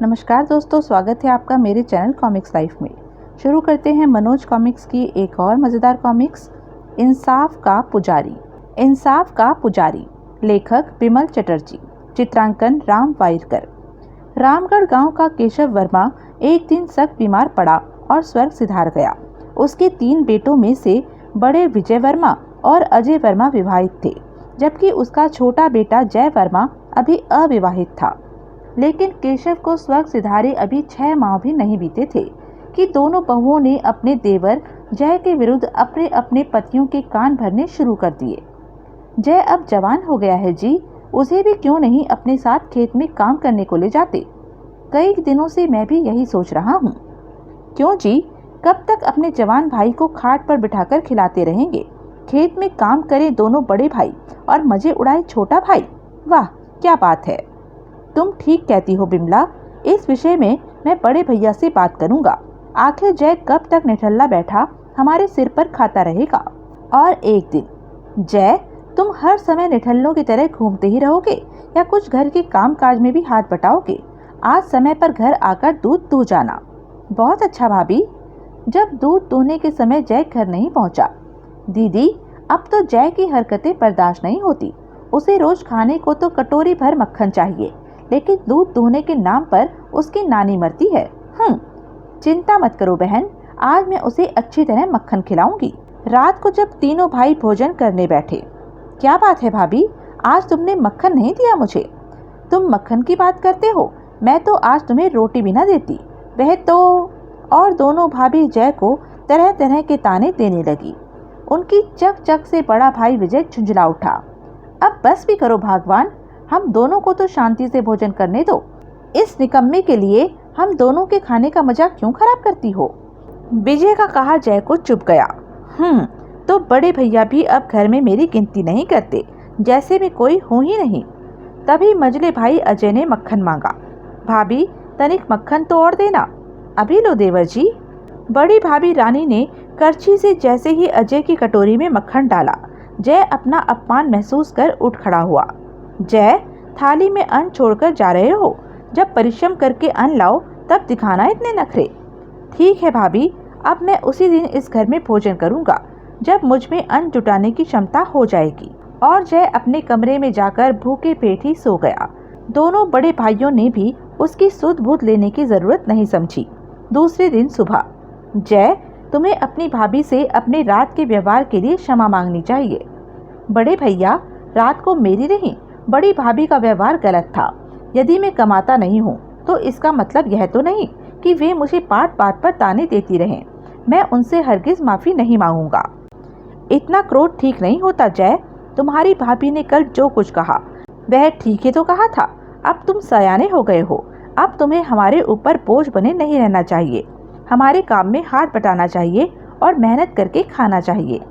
नमस्कार दोस्तों, स्वागत है आपका मेरे चैनल कॉमिक्स लाइफ में। शुरू करते हैं मनोज कॉमिक्स की एक और मज़ेदार कॉमिक्स, इंसाफ का पुजारी। इंसाफ का पुजारी, लेखक बिमल चटर्जी, चित्रांकन राम वाइरकर। रामगढ़ गांव का केशव वर्मा एक दिन सख्त बीमार पड़ा और स्वर्ग सिधार गया। उसके 3 बेटों में से बड़े विजय वर्मा और अजय वर्मा विवाहित थे, जबकि उसका छोटा बेटा जय वर्मा अभी अविवाहित था। लेकिन केशव को स्वर्ग सिधारे अभी 6 माह भी नहीं बीते थे कि दोनों बहुओं ने अपने देवर जय के विरुद्ध अपने अपने पतियों के कान भरने शुरू कर दिए। जय अब जवान हो गया है जी, उसे भी क्यों नहीं अपने साथ खेत में काम करने को ले जाते। कई दिनों से मैं भी यही सोच रहा हूँ। क्यों जी, कब तक अपने जवान भाई को खाट पर बिठाकर खिलाते रहेंगे? खेत में काम करे दोनों बड़े भाई और मजे उड़ाए छोटा भाई। वाह क्या बात है। तुम ठीक कहती हो बिमला, इस विषय में मैं बड़े भैया से बात करूंगा। आखिर जय कब तक निठल्ला बैठा हमारे सिर पर खाता रहेगा। और एक दिन, जय तुम हर समय निठल्लों की तरह घूमते ही रहोगे या कुछ घर के काम काज में भी हाथ बटाओगे? आज समय पर घर आकर दूध दूह जाना। बहुत अच्छा भाभी। जब दूध दूहने के समय जय घर नहीं पहुंचा। दीदी, अब तो जय की हरकतें बर्दाश्त नहीं होती। उसे रोज खाने को तो कटोरी भर मक्खन चाहिए, लेकिन दूध दूहने के नाम पर उसकी नानी मरती है। चिंता मत करो बहन, आज मैं उसे अच्छी तरह मक्खन खिलाऊंगी। रात को जब तीनों भाई भोजन करने बैठे, क्या बात है भाभी, आज तुमने मक्खन नहीं दिया मुझे? तुम मक्खन की बात करते हो, मैं तो आज तुम्हें रोटी भी ना देती। वह तो। और दोनों भाभी जय को तरह तरह के ताने देने लगी। उनकी चक चक से बड़ा भाई विजय झुंझला उठा। अब बस भी करो भगवान, हम दोनों को तो शांति से भोजन करने दो। इस निकम्मे के लिए हम दोनों के खाने का मजा क्यों खराब करती हो? विजय का कहा जय को चुप गया। तो बड़े भैया भी अब घर में मेरी गिनती नहीं करते, जैसे मैं कोई हूँ ही नहीं। तभी मझले भाई अजय ने मक्खन मांगा। भाभी तनिक मक्खन तो और देना। अभी लो देवर जी। बड़ी भाभी रानी ने करछी से जैसे ही अजय की कटोरी में मक्खन डाला, जय अपना अपमान महसूस कर उठ खड़ा हुआ। जय, थाली में अन्न छोड़कर जा रहे हो? जब परिश्रम करके अन्न लाओ तब दिखाना इतने नखरे। ठीक है भाभी, अब मैं उसी दिन इस घर में भोजन करूंगा जब मुझ में अन्न जुटाने की क्षमता हो जाएगी। और जय अपने कमरे में जाकर भूखे पेट ही सो गया। दोनों बड़े भाइयों ने भी उसकी सुध बुध लेने की जरूरत नहीं समझी। दूसरे दिन सुबह, जय तुम्हें अपनी भाभी से अपने रात के व्यवहार के लिए क्षमा मांगनी चाहिए। बड़े भैया, रात को मेरी नहीं बड़ी भाभी का व्यवहार गलत था। यदि मैं कमाता नहीं हूँ तो इसका मतलब यह तो नहीं कि वे मुझे बात बात पर ताने देती रहें। मैं उनसे हरगिज माफी नहीं मांगूंगा। इतना क्रोध ठीक नहीं होता जय। तुम्हारी भाभी ने कल जो कुछ कहा वह ठीक ही तो कहा था। अब तुम सयाने हो गए हो। अब तुम्हें हमारे ऊपर बोझ बने नहीं रहना चाहिए। हमारे काम में हाथ बटाना चाहिए और मेहनत करके खाना चाहिए।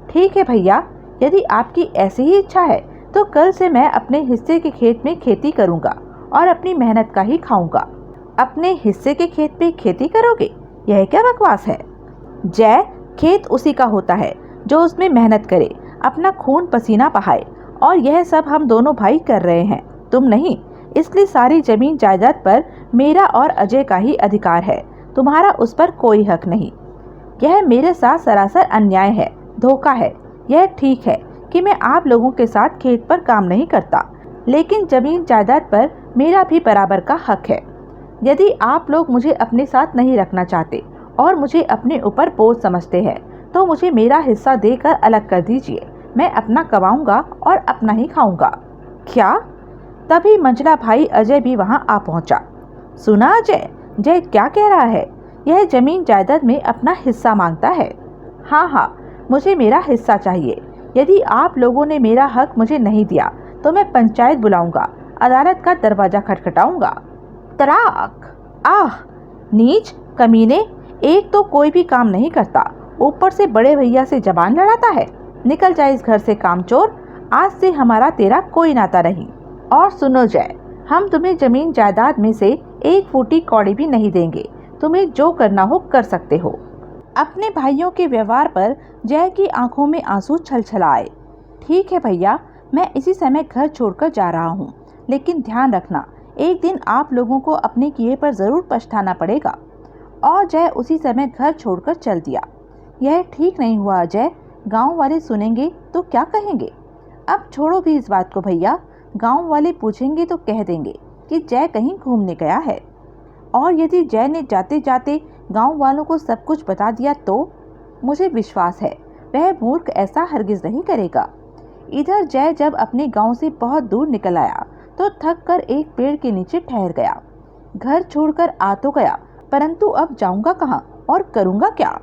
ठीक है भैया, यदि आपकी ऐसी ही इच्छा है तो कल से मैं अपने हिस्से के खेत में खेती करूंगा और अपनी मेहनत का ही खाऊंगा। अपने हिस्से के खेत पे खेती करोगे? यह क्या बकवास है? जय, खेत उसी का होता है जो उसमें मेहनत करे, अपना खून पसीना बहाए, और यह सब हम दोनों भाई कर रहे हैं, तुम नहीं। इसलिए सारी जमीन जायदाद पर मेरा और अजय का ही अधिकार है, तुम्हारा उस पर कोई हक नहीं। यह मेरे साथ सरासर अन्याय है, धोखा है। यह ठीक है कि मैं आप लोगों के साथ खेत पर काम नहीं करता, लेकिन जमीन जायदाद पर मेरा भी बराबर का हक है। यदि आप लोग मुझे अपने साथ नहीं रखना चाहते और मुझे अपने ऊपर बोझ समझते हैं तो मुझे मेरा हिस्सा देकर अलग कर दीजिए। मैं अपना कमाऊंगा और अपना ही खाऊंगा। क्या? तभी मंझला भाई अजय भी वहां आ पहुंचा। सुना अजय, जय क्या कह रहा है? यह जमीन जायदाद में अपना हिस्सा मांगता है। हाँ, मुझे मेरा हिस्सा चाहिए। यदि आप लोगों ने मेरा हक मुझे नहीं दिया तो मैं पंचायत बुलाऊंगा, अदालत का दरवाजा खटखटाऊंगा। तराक! आह! नीच कमीने, एक तो कोई भी काम नहीं करता, ऊपर से बड़े भैया से जबान लड़ाता है। निकल जाए इस घर से कामचोर, आज से हमारा तेरा कोई नाता नहीं। और सुनो जय, हम तुम्हें जमीन जायदाद में से 1 फूटी कौड़ी भी नहीं देंगे। तुम्हें जो करना हो कर सकते हो। अपने भाइयों के व्यवहार पर जय की आंखों में आंसू छलछलाए। ठीक है भैया, मैं इसी समय घर छोड़कर जा रहा हूँ, लेकिन ध्यान रखना एक दिन आप लोगों को अपने किए पर ज़रूर पछताना पड़ेगा। और जय उसी समय घर छोड़कर चल दिया। यह ठीक नहीं हुआ अजय, गांव वाले सुनेंगे तो क्या कहेंगे। अब छोड़ो भी इस बात को भैया, गांव वाले पूछेंगे तो कह देंगे कि जय कहीं घूमने गया है। और यदि जय ने जाते जाते गांव वालों को सब कुछ बता दिया तो मुझे विश्वास है वह मूर्ख ऐसा हरगिज नहीं करेगा। इधर जय जब अपने गांव से बहुत दूर निकल आया तो थक कर एक पेड़ के नीचे ठहर गया। घर छोड़कर आ तो गया, परंतु अब जाऊंगा कहाँ और करूंगा क्या।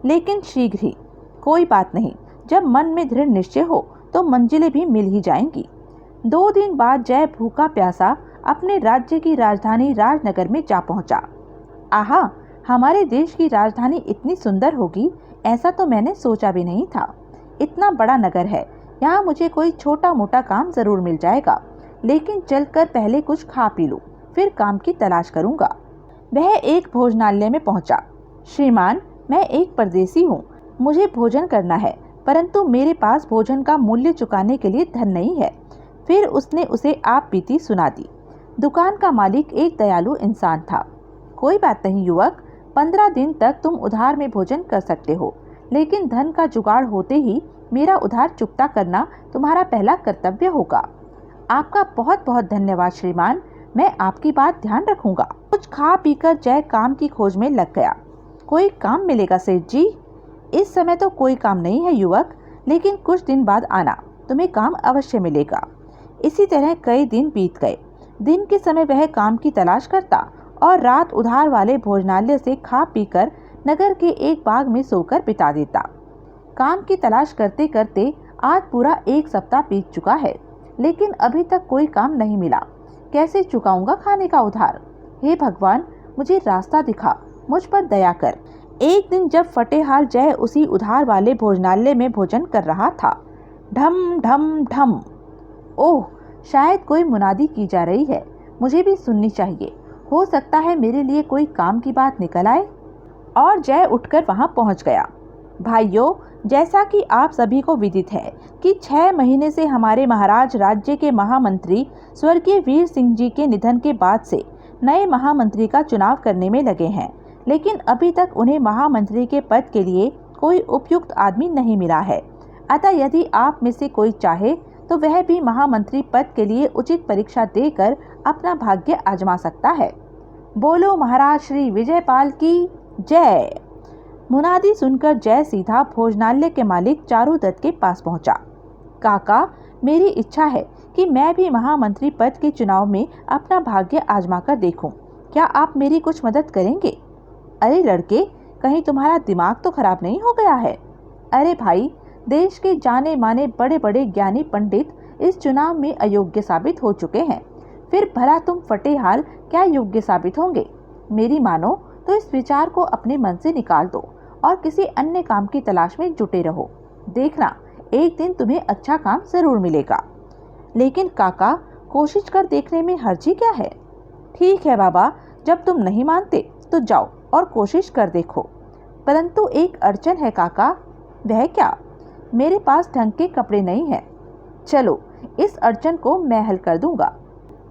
लेकिन शीघ्र ही, कोई बात नहीं, जब मन में दृढ़ निश्चय हो तो मंजिलें भी मिल ही जाएंगी। 2 दिन बाद जय भूखा प्यासा अपने राज्य की राजधानी राजनगर में जा पहुंचा। आहा, हमारे देश की राजधानी इतनी सुंदर होगी ऐसा तो मैंने सोचा भी नहीं था। इतना बड़ा नगर है, यहाँ मुझे कोई छोटा मोटा काम जरूर मिल जाएगा, लेकिन चलकर पहले कुछ खा पी लूं, फिर काम की तलाश करूंगा। वह एक भोजनालय में पहुंचा। श्रीमान, मैं एक परदेसी हूँ, मुझे भोजन करना है, परंतु मेरे पास भोजन का मूल्य चुकाने के लिए धन नहीं है। फिर उसने उसे आप बीती सुना दी। दुकान का मालिक एक दयालु इंसान था। कोई बात नहीं युवक, 15 दिन तक तुम उधार में भोजन कर सकते हो, लेकिन धन का जुगाड़ होते ही मेरा उधार चुकता करना तुम्हारा पहला कर्तव्य होगा। आपका बहुत बहुत धन्यवाद श्रीमान, मैं आपकी बात ध्यान रखूंगा। कुछ खा पीकर जय काम की खोज में लग गया। कोई काम मिलेगा सेठ जी? इस समय तो कोई काम नहीं है युवक, लेकिन कुछ दिन बाद आना, तुम्हें काम अवश्य मिलेगा। इसी तरह कई दिन बीत गए। दिन के समय वह काम की तलाश करता और रात उधार वाले भोजनालय से खा पीकर नगर के एक बाग में सोकर बिता देता। काम की तलाश करते करते आज पूरा 1 सप्ताह बीत चुका है, लेकिन अभी तक कोई काम नहीं मिला। कैसे चुकाऊंगा खाने का उधार? हे भगवान, मुझे रास्ता दिखा, मुझ पर दया कर। एक दिन जब फटेहाल जय उसी उधार वाले भोजनालय में भोजन कर रहा था, ढम ढम ढम, ओह, शायद कोई मुनादी की जा रही है, मुझे भी सुननी चाहिए, हो सकता है मेरे लिए कोई काम की बात निकल आए। और जय उठकर वहां पहुंच गया। भाइयों, जैसा कि आप सभी को विदित है कि 6 महीने से हमारे महाराज राज्य के महामंत्री स्वर्गीय वीर सिंह जी के निधन के बाद से नए महामंत्री का चुनाव करने में लगे हैं, लेकिन अभी तक उन्हें महामंत्री के पद के लिए कोई उपयुक्त आदमी नहीं मिला है। अतः यदि आप में से कोई चाहे तो वह भी महामंत्री पद के लिए उचित परीक्षा देकर अपना भाग्य आजमा सकता है। बोलो महाराज श्री विजयपाल की जय। मुनादी सुनकर जय सीधा भोजनालय के मालिक चारुदत्त के पास पहुंचा। काका, मेरी इच्छा है कि मैं भी महामंत्री पद के चुनाव में अपना भाग्य आजमा कर देखूं। क्या आप मेरी कुछ मदद करेंगे? अरे लड़के, कहीं तुम्हारा दिमाग तो खराब नहीं हो गया है? अरे भाई, देश के जाने माने बड़े बड़े ज्ञानी पंडित इस चुनाव में अयोग्य साबित हो चुके हैं, फिर भला तुम फटेहाल क्या योग्य साबित होंगे? मेरी मानो तो इस विचार को अपने मन से निकाल दो और किसी अन्य काम की तलाश में जुटे रहो। देखना, एक दिन तुम्हें अच्छा काम जरूर मिलेगा। लेकिन काका, कोशिश कर देखने में हर्जी क्या है? ठीक है बाबा, जब तुम नहीं मानते तो जाओ और कोशिश कर देखो। परंतु एक अड़चन है काका। वह क्या? मेरे पास ढंग के कपड़े नहीं हैं। चलो, इस अड़चन को मैं हल कर दूंगा।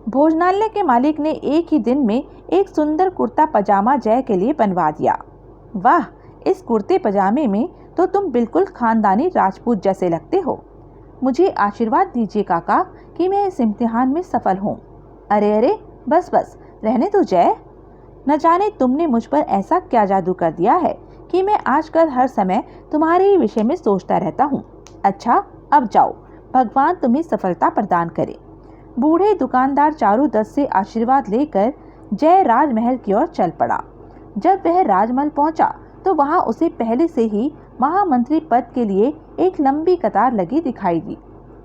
भोजनालय के मालिक ने एक ही दिन में एक सुंदर कुर्ता पजामा जय के लिए बनवा दिया। वाह, इस कुर्ते पजामे में तो तुम बिल्कुल खानदानी राजपूत जैसे लगते हो। मुझे आशीर्वाद दीजिए काका कि मैं इस इम्तिहान में सफल हूँ। अरे अरे, बस बस, रहने दो जय। न जाने तुमने मुझ पर ऐसा क्या जादू कर दिया है कि मैं आजकल हर समय तुम्हारे ही विषय में सोचता रहता हूँ। अच्छा, अब जाओ, भगवान तुम्हें सफलता प्रदान करे। बूढ़े दुकानदार चारुदत्त से आशीर्वाद लेकर जय राजमहल की ओर चल पड़ा। जब वह राजमहल पहुंचा तो वहां उसे पहले से ही महामंत्री पद के लिए एक लंबी कतार लगी दिखाई दी।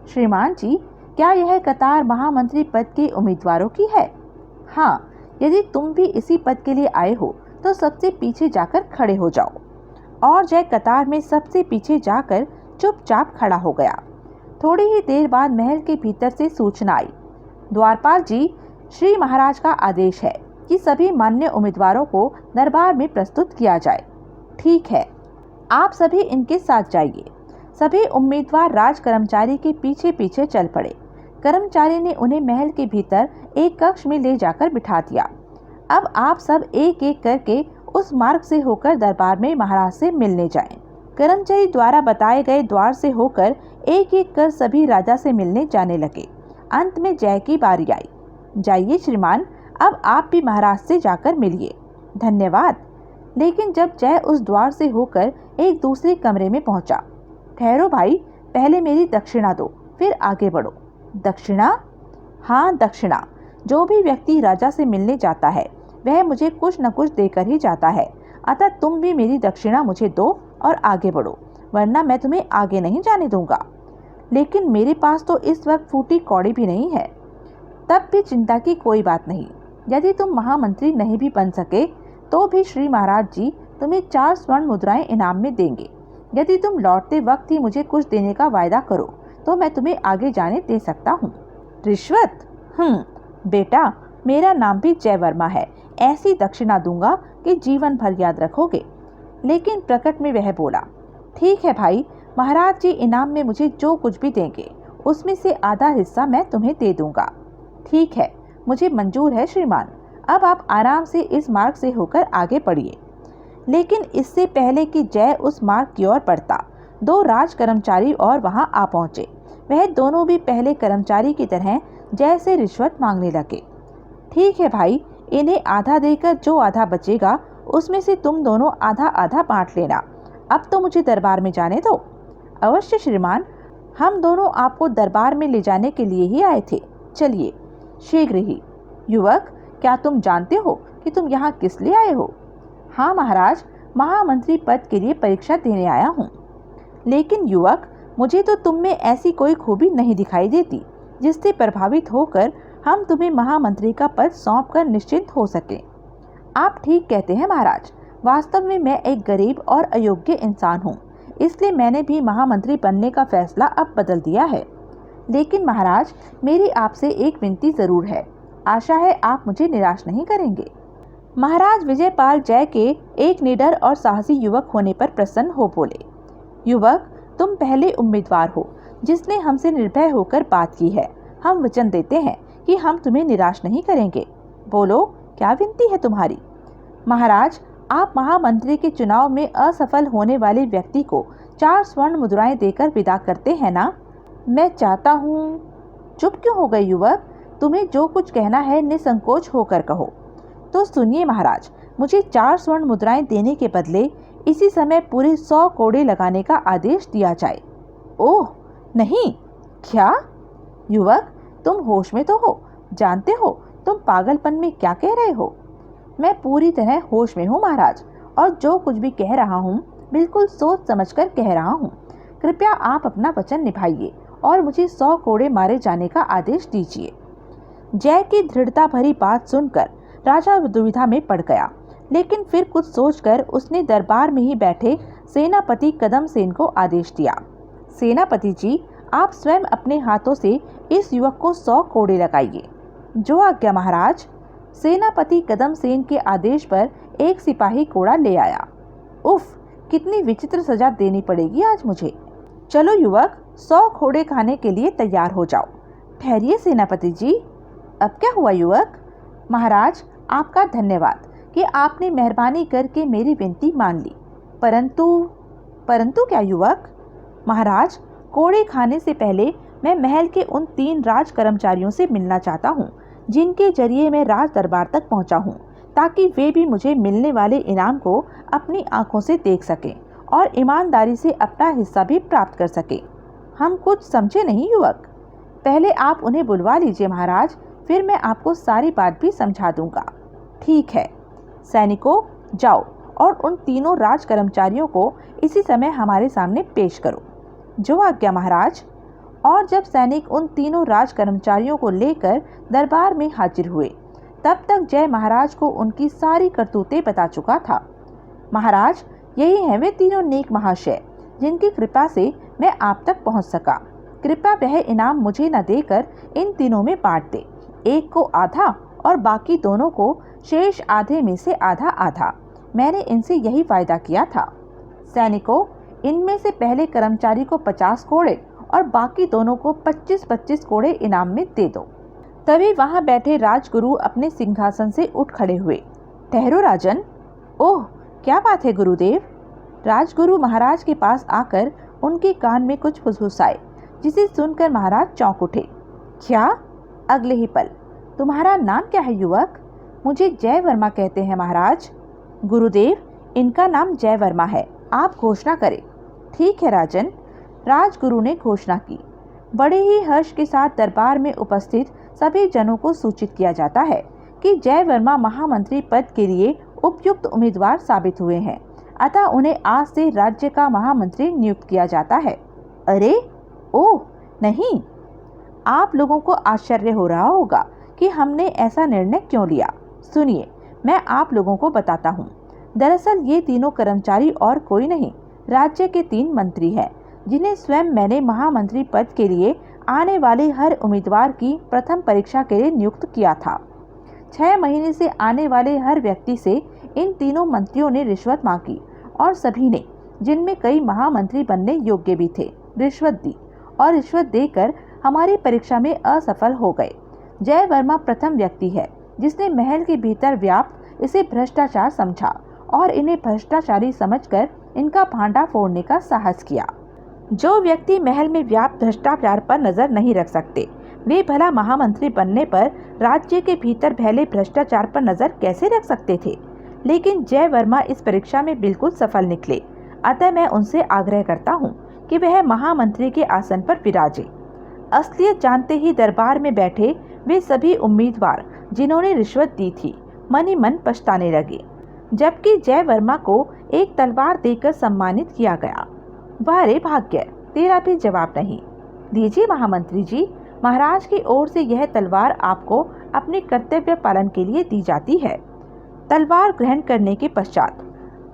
श्रीमान जी, क्या यह कतार महामंत्री पद के उम्मीदवारों की है? हाँ, यदि तुम भी इसी पद के लिए आए हो तो सबसे पीछे जाकर खड़े हो जाओ। और जय कतार में सबसे पीछे जाकर चुपचाप खड़ा हो गया। थोड़ी ही देर बाद महल के भीतर से सूचना आई। द्वारपाल जी, श्री महाराज का आदेश है कि सभी मान्य उम्मीदवारों को दरबार में प्रस्तुत किया जाए। ठीक है, आप सभी इनके साथ जाइए। सभी उम्मीदवार राज कर्मचारी के पीछे पीछे चल पड़े। कर्मचारी ने उन्हें महल के भीतर एक कक्ष में ले जाकर बिठा दिया। अब आप सब एक एक करके उस मार्ग से होकर दरबार में महाराज से मिलने जाएं। कर्मचारी द्वारा बताए गए द्वार से होकर एक एक कर सभी राजा से मिलने जाने लगे। अंत में जय की बारी आई। जाइए श्रीमान, अब आप भी महाराज से जाकर मिलिए। धन्यवाद। लेकिन जब जय उस द्वार से होकर एक दूसरे कमरे में पहुंचा। ठहरो भाई, पहले मेरी दक्षिणा दो, फिर आगे बढ़ो। दक्षिणा? हाँ, दक्षिणा। जो भी व्यक्ति राजा से मिलने जाता है वह मुझे कुछ न कुछ देकर ही जाता है, अतः तुम भी मेरी दक्षिणा मुझे दो और आगे बढ़ो, वरना मैं तुम्हें आगे नहीं जाने दूंगा। लेकिन मेरे पास तो इस वक्त फूटी कौड़ी भी नहीं है। तब भी चिंता की कोई बात नहीं। यदि तुम महामंत्री नहीं भी बन सके तो भी श्री महाराज जी तुम्हें 4 स्वर्ण मुद्राएं इनाम में देंगे। यदि तुम लौटते वक्त ही मुझे कुछ देने का वायदा करो तो मैं तुम्हें आगे जाने दे सकता हूँ। रिश्वत? बेटा, मेरा नाम भी जय वर्मा है। ऐसी दक्षिणा दूंगा कि जीवन भर याद रखोगे। लेकिन प्रकट में वह बोला, ठीक है भाई, महाराज जी इनाम में मुझे जो कुछ भी देंगे उसमें से आधा हिस्सा मैं तुम्हें दे दूंगा। ठीक है, मुझे मंजूर है श्रीमान। अब आप आराम से इस मार्ग से होकर आगे बढ़िए। लेकिन इससे पहले कि जय उस मार्ग की ओर बढ़ता, 2 राज कर्मचारी और वहां आ पहुंचे। वह दोनों भी पहले कर्मचारी की तरह जय से रिश्वत मांगने लगे। ठीक है भाई, इन्हें आधा देकर जो आधा बचेगा उसमें से तुम दोनों आधा आधा बांट लेना। अब तो मुझे दरबार में जाने दो। अवश्य श्रीमान, हम दोनों आपको दरबार में ले जाने के लिए ही आए थे। चलिए शीघ्र ही। युवक, क्या तुम जानते हो कि तुम यहाँ किस लिए आए हो? हाँ महाराज, महामंत्री पद के लिए परीक्षा देने आया हूँ। लेकिन युवक, मुझे तो तुम में ऐसी कोई खूबी नहीं दिखाई देती जिससे प्रभावित होकर हम तुम्हें महामंत्री का पद सौंपकर निश्चिंत हो सके। आप ठीक कहते हैं महाराज। वास्तव में मैं एक गरीब और अयोग्य इंसान हूँ, इसलिए मैंने भी महामंत्री बनने का फैसला अब बदल दिया है। लेकिन महाराज, मेरी आपसे एक विनती जरूर है। आशा है आप मुझे निराश नहीं करेंगे। महाराज विजयपाल जय के एक निडर और साहसी युवक होने पर प्रसन्न हो बोले। युवक, तुम पहले उम्मीदवार हो जिसने हमसे निर्भय होकर बात की है। हम वचन देते हैं कि हम तुम्हें निराश नहीं करेंगे। बोलो, क्या विनती है तुम्हारी? महाराज, आप महामंत्री के चुनाव में असफल होने वाले व्यक्ति को 4 स्वर्ण मुद्राएं देकर विदा करते हैं ना? मैं चाहता हूँ। चुप क्यों हो गए युवक? तुम्हें जो कुछ कहना है निसंकोच होकर कहो। तो सुनिए महाराज, मुझे 4 स्वर्ण मुद्राएं देने के बदले इसी समय पूरे 100 कोड़े लगाने का आदेश दिया जाए। ओह नहीं। क्या? युवक, तुम होश में तो हो? जानते हो तुम पागलपन में क्या कह रहे हो? मैं पूरी तरह होश में हूँ महाराज, और जो कुछ भी कह रहा हूँ बिल्कुल सोच समझकर कह रहा हूँ। कृपया आप अपना वचन निभाइए और मुझे 100 कोड़े मारे जाने का आदेश दीजिए। जय की दृढ़ता भरी बात सुनकर राजा दुविधा में पड़ गया, लेकिन फिर कुछ सोचकर उसने दरबार में ही बैठे सेनापति कदम सेन को आदेश दिया। सेनापति जी, आप स्वयं अपने हाथों से इस युवक को 100 कोड़े लगाइए। जो आज्ञा महाराज। सेनापति कदम सेन के आदेश पर एक सिपाही कोड़ा ले आया। उफ, कितनी विचित्र सजा देनी पड़ेगी आज मुझे। चलो युवक, 100 कोड़े खाने के लिए तैयार हो जाओ। ठहरिए सेनापति जी। अब क्या हुआ युवक? महाराज, आपका धन्यवाद कि आपने मेहरबानी करके मेरी विनती मान ली। परंतु क्या युवक? महाराज, कोड़े खाने से पहले मैं महल के उन 3 राज कर्मचारियों से मिलना चाहता हूँ जिनके जरिए मैं राज दरबार तक पहुँचा हूँ, ताकि वे भी मुझे मिलने वाले इनाम को अपनी आंखों से देख सकें और ईमानदारी से अपना हिस्सा भी प्राप्त कर सकें। हम कुछ समझे नहीं युवक। पहले आप उन्हें बुलवा लीजिए महाराज, फिर मैं आपको सारी बात भी समझा दूंगा। ठीक है। सैनिकों, जाओ और उन 3 राज कर्मचारियों को इसी समय हमारे सामने पेश करो। जो आज्ञा महाराज। और जब सैनिक उन 3 राज कर्मचारियों को लेकर दरबार में हाजिर हुए, तब तक जय महाराज को उनकी सारी करतूतें बता चुका था। महाराज, यही हैं वे 3 नेक महाशय जिनकी कृपा से मैं आप तक पहुंच सका। कृपया वह इनाम मुझे न देकर इन तीनों में बांट दे। एक को आधा और बाकी दोनों को शेष आधे में से आधा आधा। मैंने इनसे यही वायदा किया था। सैनिकों, इनमें से पहले कर्मचारी को 50 कोड़े और बाकी दोनों को 25-25 कोड़े इनाम में दे दो। तभी वहां बैठे राजगुरु अपने सिंहासन से उठ खड़े हुए। ठहरो राजन। ओह, क्या बात है गुरुदेव। राजगुरु महाराज के पास आकर उनके कान में कुछ फुसफुसाए, जिसे सुनकर महाराज चौंक उठे। क्या? अगले ही पल, तुम्हारा नाम क्या है युवक? मुझे जय वर्मा कहते हैं महाराज। गुरुदेव, इनका नाम जय वर्मा है, आप घोषणा करें। ठीक है राजन। राजगुरु ने घोषणा की। बड़े ही हर्ष के साथ दरबार में उपस्थित सभी जनों को सूचित किया जाता है कि जय वर्मा महामंत्री पद के लिए उपयुक्त उम्मीदवार साबित हुए हैं, अतः उन्हें आज से राज्य का महामंत्री नियुक्त किया जाता है। अरे ओह नहीं, आप लोगों को आश्चर्य हो रहा होगा कि हमने ऐसा निर्णय क्यों लिया। सुनिए, मैं आप लोगों को बताता हूँ। दरअसल ये तीनों कर्मचारी और कोई नहीं, राज्य के 3 मंत्री हैं, जिन्हें स्वयं मैंने महामंत्री पद के लिए आने वाले हर उम्मीदवार की प्रथम परीक्षा के लिए नियुक्त किया था। 6 महीने से आने वाले हर व्यक्ति से इन तीनों मंत्रियों ने रिश्वत मांगी और सभी ने, जिनमें कई महामंत्री बनने योग्य भी थे, रिश्वत दी और रिश्वत देकर हमारी परीक्षा में असफल हो गए। जय वर्मा प्रथम व्यक्ति है जिसने महल के भीतर व्याप्त इसे भ्रष्टाचार समझा और इन्हें भ्रष्टाचारी समझकर इनका भांडा फोड़ने का साहस किया। जो व्यक्ति महल में व्याप्त भ्रष्टाचार पर नजर नहीं रख सकते, वे भला महामंत्री बनने पर राज्य के भीतर फैले भ्रष्टाचार पर नजर कैसे रख सकते थे। लेकिन जय वर्मा इस परीक्षा में बिल्कुल सफल निकले, अतः मैं उनसे आग्रह करता हूँ कि वह महामंत्री के आसन पर विराजे। असलियत जानते ही दरबार में बैठे वे सभी उम्मीदवार जिन्होंने रिश्वत दी थी, मन ही मन पछताने लगे, जबकि जय वर्मा को एक तलवार देकर सम्मानित किया गया। वाह रे भाग्य, तेरा भी जवाब नहीं। दीजिए महामंत्री जी, महाराज की ओर से यह तलवार आपको अपने कर्तव्य पालन के लिए दी जाती है। तलवार ग्रहण करने के पश्चात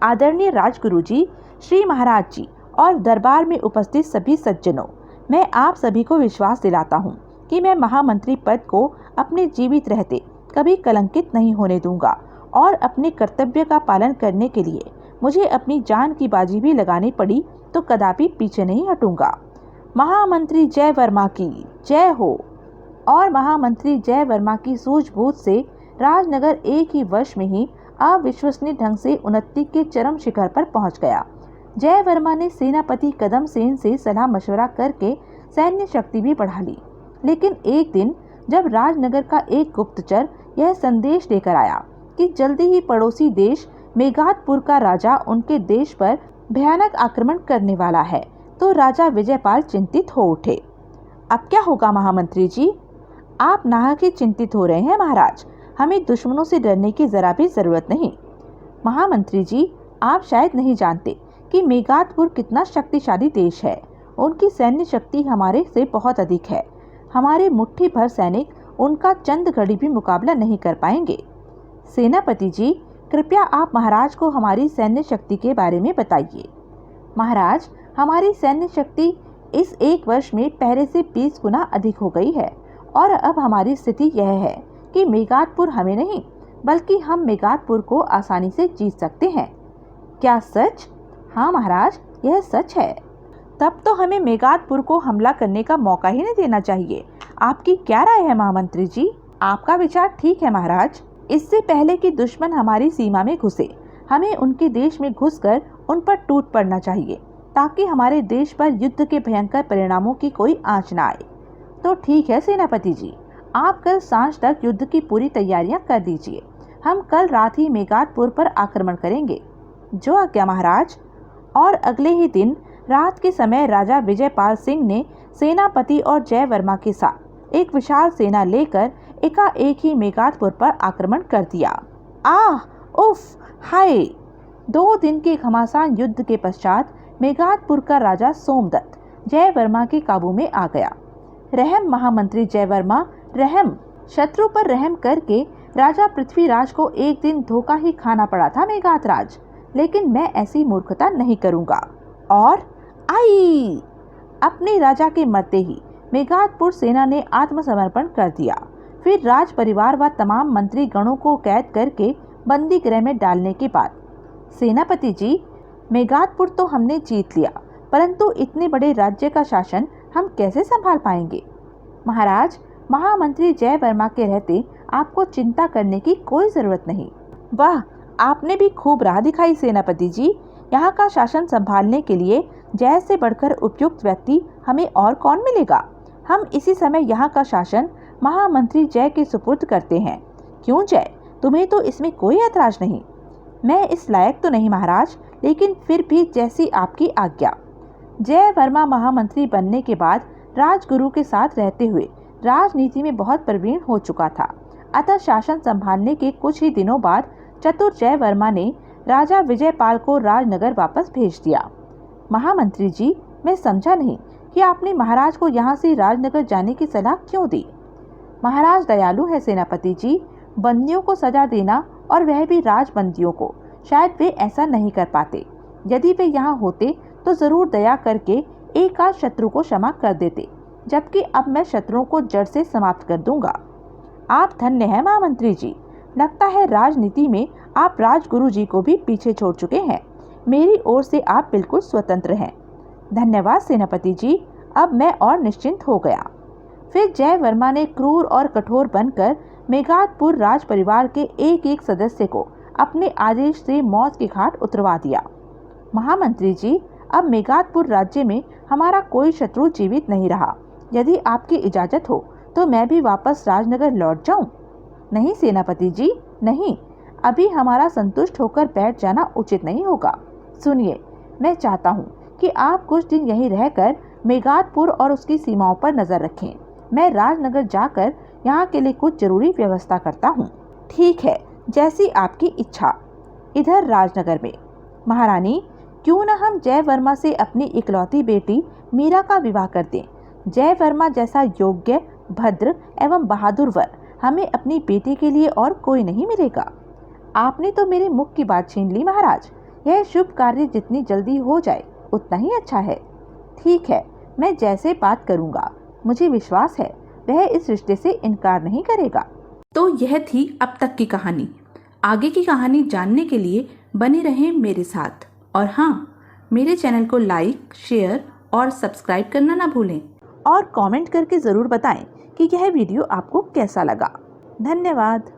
आदरणीय राजगुरु जी, श्री महाराज जी और दरबार में उपस्थित सभी सज्जनों, मैं आप सभी को विश्वास दिलाता हूँ कि मैं महामंत्री पद को अपने जीवित रहते कभी कलंकित नहीं होने दूंगा और अपने कर्तव्य का पालन करने के लिए मुझे अपनी जान की बाजी भी लगानी पड़ी तो कदापि पीछे नहीं हटूंगा। महामंत्री जय वर्मा की जय हो। और महामंत्री जय वर्मा की सूझबूझ से राजनगर एक ही वर्ष में ही अविश्वसनीय ढंग से उन्नति के चरम शिखर पर पहुंच गया। जय वर्मा ने सेनापति कदम सेन से सलाह मशवरा करके सैन्य शक्ति भी बढ़ा ली। लेकिन एक दिन जब राजनगर का एक गुप्तचर यह संदेश लेकर आया कि जल्दी ही पड़ोसी देश मेघातपुर का राजा उनके देश पर भयानक आक्रमण करने वाला है, तो राजा विजयपाल चिंतित हो उठे। अब क्या होगा महामंत्री जी? आप नाहक ही चिंतित हो रहे हैं महाराज, हमें दुश्मनों से डरने की जरा भी जरूरत नहीं। महामंत्री जी, आप शायद नहीं जानते कि मेघातपुर कितना शक्तिशाली देश है। उनकी सैन्य शक्ति हमारे से बहुत अधिक है। हमारे मुट्ठी भर सैनिक उनका चंद घड़ी भी मुकाबला नहीं कर पाएंगे। सेनापति जी, कृपया आप महाराज को हमारी सैन्य शक्ति के बारे में बताइए। महाराज, हमारी सैन्य शक्ति इस 1 वर्ष में पहले से 20 गुना अधिक हो गई है और अब हमारी स्थिति यह है कि मेघातपुर हमें नहीं बल्कि हम मेघातपुर को आसानी से जीत सकते हैं। क्या सच? हाँ महाराज, यह सच है। तब तो हमें मेघातपुर को हमला करने का मौका ही नहीं देना चाहिए। आपकी क्या राय है महामंत्री जी? आपका विचार ठीक है महाराज। इससे पहले कि दुश्मन हमारी सीमा में घुसे, हमें उनके देश में घुसकर उन पर टूट पड़ना चाहिए, ताकि हमारे देश पर युद्ध के भयंकर परिणामों की कोई आंच न आए। तो ठीक है सेनापति जी, आप कल सांझ तक युद्ध की पूरी तैयारियां कर दीजिए। हम कल रात ही मेघातपुर पर आक्रमण करेंगे। जो आज्ञा महाराज। और अगले ही दिन रात के समय राजा विजयपाल सिंह ने सेनापति और जय वर्मा के साथ एक विशाल सेना लेकर एकाएक ही मेघातपुर पर आक्रमण कर दिया। आह, उफ, हाय। 2 दिन के घमासान युद्ध के पश्चात मेघातपुर का राजा सोमदत्त जय वर्मा के काबू में आ गया। रहम महामंत्री जय वर्मा, रहम। शत्रु पर रहम करके राजा पृथ्वीराज को एक दिन धोखा ही खाना पड़ा था मेघातराज, लेकिन मैं ऐसी मूर्खता नहीं करूंगा। और आई, अपने राजा के मरते ही मेघातपुर सेना ने आत्मसमर्पण कर दिया। फिर राज परिवार व तमाम मंत्री गणों को कैद करके बंदी गृह में डालने के बाद, सेनापति जी, मेघातपुर तो हमने जीत लिया, परंतु इतने बड़े राज्य का शासन हम कैसे संभाल पाएंगे? महाराज, महामंत्री जय वर्मा के रहते आपको चिंता करने की कोई जरूरत नहीं। वाह, आपने भी खूब राह दिखाई सेनापति जी। यहाँ का शासन संभालने के लिए जय से बढ़कर उपयुक्त व्यक्ति हमें और कौन मिलेगा? हम इसी समय यहाँ का शासन महामंत्री जय के सुपुर्द करते हैं। क्यों जय, तुम्हें तो इसमें कोई ऐतराज नहीं? मैं इस लायक तो नहीं महाराज, लेकिन फिर भी जैसी आपकी आज्ञा। जय वर्मा महामंत्री बनने के बाद राजगुरु के साथ रहते हुए राजनीति में बहुत प्रवीण हो चुका था। अतः शासन संभालने के कुछ ही दिनों बाद चतुर जय वर्मा ने राजा विजयपाल को राजनगर वापस भेज दिया। महामंत्री जी, मैं समझा नहीं कि आपने महाराज को यहाँ से राजनगर जाने की सलाह क्यों दी? महाराज दयालु है सेनापति जी। बंदियों को सजा देना, और वह भी राजबंदियों को, शायद वे ऐसा नहीं कर पाते। यदि वे यहाँ होते तो जरूर दया करके एक आध शत्रु को क्षमा कर देते, जबकि अब मैं शत्रुओं को जड़ से समाप्त कर दूंगा। आप धन्य हैं महामंत्री जी। लगता है राजनीति में आप राजगुरु जी को भी पीछे छोड़ चुके हैं। मेरी ओर से आप बिल्कुल स्वतंत्र हैं। धन्यवाद सेनापति जी, अब मैं और निश्चिंत हो गया। फिर जय वर्मा ने क्रूर और कठोर बनकर मेघातपुर राज परिवार के एक एक सदस्य को अपने आदेश से मौत की घाट उतरवा दिया। महामंत्री जी, अब मेघातपुर राज्य में हमारा कोई शत्रु जीवित नहीं रहा। यदि आपकी इजाजत हो तो मैं भी वापस राजनगर लौट जाऊं? नहीं सेनापति जी, नहीं। अभी हमारा संतुष्ट होकर बैठ जाना उचित नहीं होगा। सुनिए, मैं चाहता हूं कि आप कुछ दिन यहीं रहकर मेघातपुर और उसकी सीमाओं पर नजर रखें। मैं राजनगर जाकर यहाँ के लिए कुछ जरूरी व्यवस्था करता हूँ। ठीक है, जैसी आपकी इच्छा। इधर राजनगर में महारानी, क्यों न हम जय वर्मा से अपनी इकलौती बेटी मीरा का विवाह कर दें। जय वर्मा जैसा योग्य, भद्र एवं बहादुर वर हमें अपनी बेटी के लिए और कोई नहीं मिलेगा। आपने तो मेरे मुख की बात छीन ली महाराज। यह शुभ कार्य जितनी जल्दी हो जाए उतना ही अच्छा है। ठीक है, मैं जैसे बात करूंगा। मुझे विश्वास है वह इस रिश्ते से इनकार नहीं करेगा। तो यह थी अब तक की कहानी। आगे की कहानी जानने के लिए बने रहें मेरे साथ। और हाँ, मेरे चैनल को लाइक, शेयर और सब्सक्राइब करना ना भूलें। और कमेंट करके ज़रूर बताएं कि यह वीडियो आपको कैसा लगा। धन्यवाद।